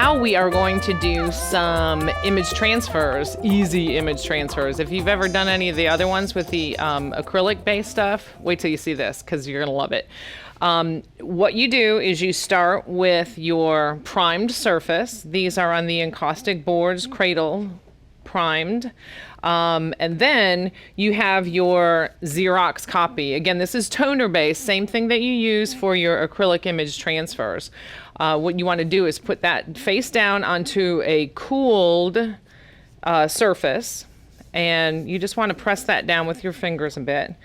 now we are going to do some image transfers, easy image transfers. If you've ever done any of the other ones with the acrylic-based stuff, wait till you see this because you're gonna love it. What you do is you start with your primed surface. These are on the Encaustic boards, cradle primed. And then you have your Xerox copy. Again, this is toner based, same thing that you use for your acrylic image transfers. What you want to do is put that face down onto a cooled surface, and you just want to press that down with your fingers a bit.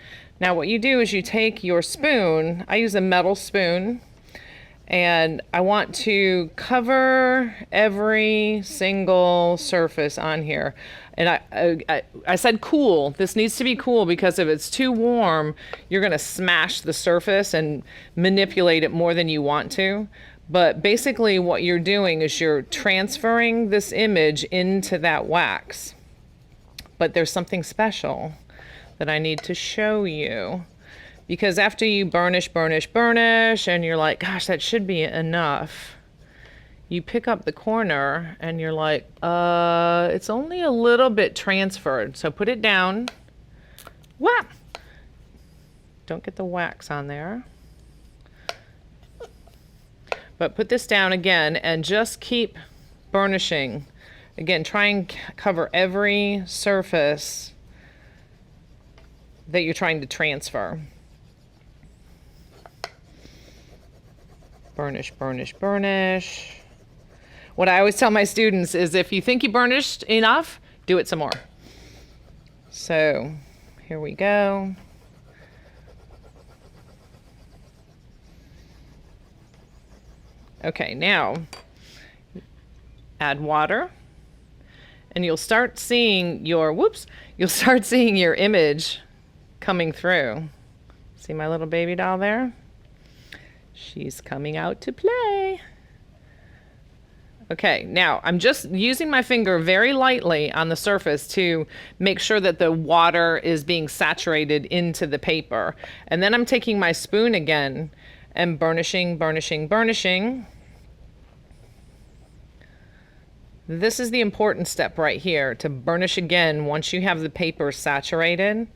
Now what you do is you take your spoon, I use a metal spoon, and I want to cover every single surface on here. And I said cool. This needs to be cool because if it's too warm, you're gonna smash the surface and manipulate it more than you want to. But basically what you're doing is you're transferring this image into that wax. But there's something special that I need to show you. Because after you burnish, and you're like, gosh, that should be enough. You pick up the corner and you're like, it's only a little bit transferred. So put it down. Whap! Don't get the wax on there. But put this down again and just keep burnishing. Again, try and cover every surface that you're trying to transfer. Burnish. What I always tell my students is if you think you burnished enough, do it some more. So here we go. Okay, now add water and you'll start seeing your, you'll start seeing your image coming through. See my little baby doll there? She's coming out to play. Okay, now I'm just using my finger very lightly on the surface to make sure that the water is being saturated into the paper. And then I'm taking my spoon again and burnishing. This is the important step right here, to burnish again once you have the paper saturated.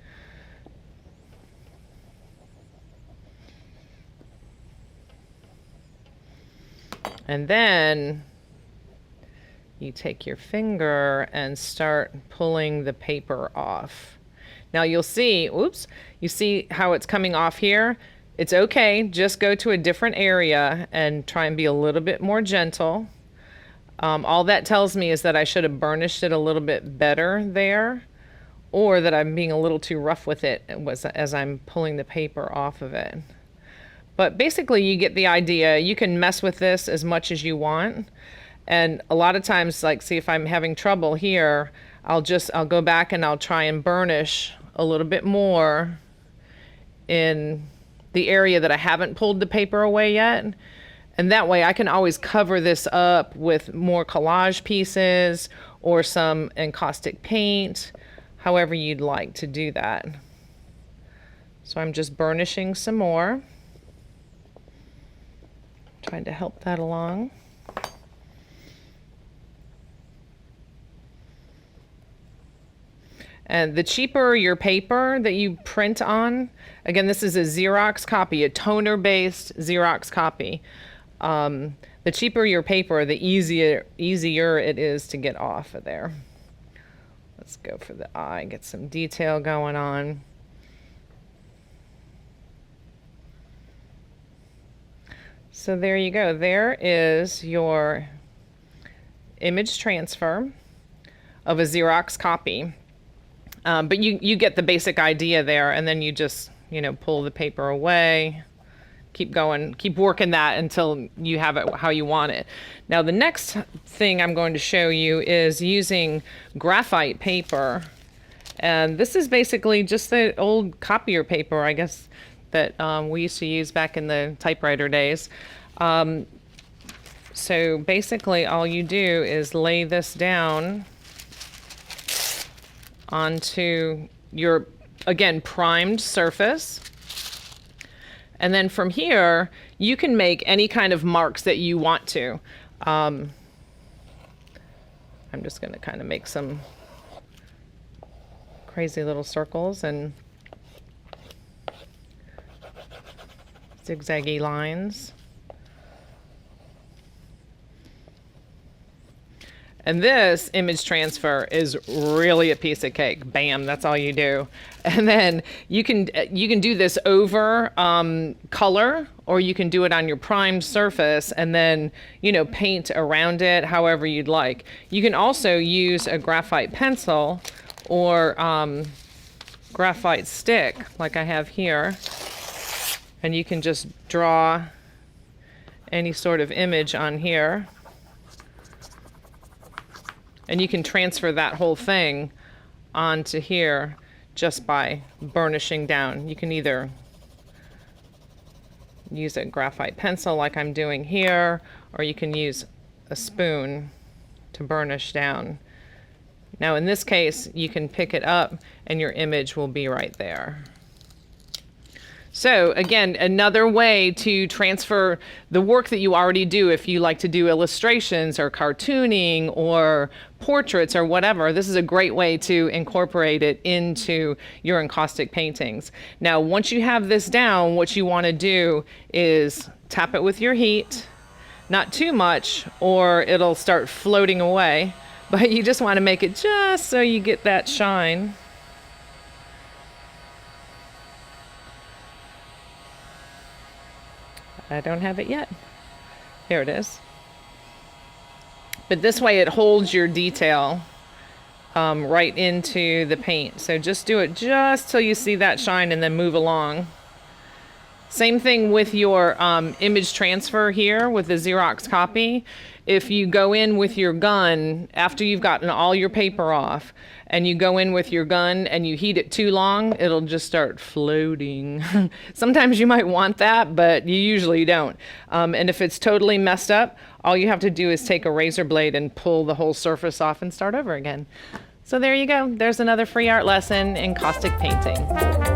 And then you take your finger and start pulling the paper off. Now you'll see, you see how it's coming off here? It's okay, just go to a different area and try and be a little bit more gentle. All that tells me is that I should have burnished it a little bit better there, or that I'm being a little too rough with it as I'm pulling the paper off of it. But basically you get the idea. You can mess with this as much as you want. And a lot of times, like, see if I'm having trouble here, I'll go back and I'll try and burnish a little bit more in the area that I haven't pulled the paper away yet. And that way I can always cover this up with more collage pieces or some encaustic paint, however you'd like to do that. So I'm just burnishing some more. Trying to help that along. And the cheaper your paper that you print on, again, this is a Xerox copy, a toner-based Xerox copy. The cheaper your paper, the easier it is to get off of there. Let's go for the eye, get some detail going on. So there you go. There is your image transfer of a Xerox copy. But you get the basic idea there, and then you just, pull the paper away, keep going, keep working that until you have it how you want it. Now the next thing I'm going to show you is using graphite paper. And this is basically just the old copier paper, I guess, that we used to use back in the typewriter days. So basically all you do is lay this down onto your, again, primed surface. And then from here, you can make any kind of marks that you want to. I'm just going to kind of make some crazy little circles and zigzaggy lines. And this image transfer is really a piece of cake. Bam, that's all you do. And then you can do this over color, or you can do it on your primed surface and then, you know, paint around it however you'd like. You can also use a graphite pencil or graphite stick like I have here. And you can just draw any sort of image on here. And you can transfer that whole thing onto here just by burnishing down. You can either use a graphite pencil like I'm doing here, or you can use a spoon to burnish down. Now in this case, you can pick it up and your image will be right there. So again, another way to transfer the work that you already do, if you like to do illustrations or cartooning or portraits or whatever, this is a great way to incorporate it into your encaustic paintings. Now, once you have this down, what you want to do is tap it with your heat, not too much or it'll start floating away, but you just want to make it just so you get that shine. I don't have it yet. Here it is. But this way it holds your detail right into the paint. So just do it just till you see that shine and then move along. Same thing with your image transfer here with the Xerox copy. If you go in with your gun after you've gotten all your paper off and you go in with your gun and you heat it too long, it'll just start floating. Sometimes you might want that, but you usually don't. And if it's totally messed up, all you have to do is take a razor blade and pull the whole surface off and start over again. So there you go. There's another free art lesson in encaustic painting.